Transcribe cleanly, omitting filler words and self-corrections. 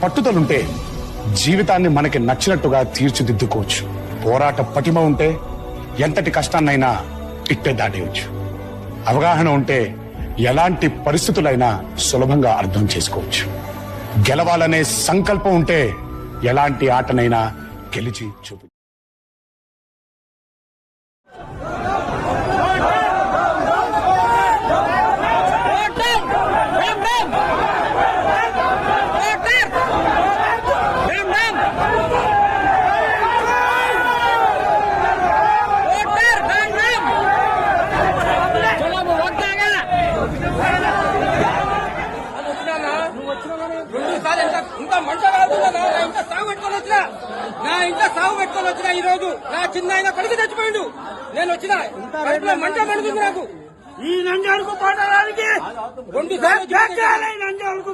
పట్టుదలుంటే జీవితాన్ని మనకి నచ్చినట్టుగా తీర్చిదిద్దుకోవచ్చు. పోరాట పటిమ ఉంటే ఎంతటి కష్టాన్నైనా ఇట్టే దాటేయచ్చు. అవగాహన ఉంటే ఎలాంటి పరిస్థితులైనా సులభంగా అర్థం చేసుకోవచ్చు. గెలవాలనే సంకల్పం ఉంటే ఎలాంటి ఆటనైనా గెలిచి చూపి. ఇంత మంట కాదున్నా నా ఇంట్లో సాగు పెట్టుకొని వచ్చినా ఈ రోజు నా చిన్న ఆయన కొడుకు చచ్చిపోయిండు. నేను వచ్చిన కడుపులో మంట పడుతుంది నాకు. ఈ నంజాడుకు పోవడానికి 2 సార్లు నంజాడుకు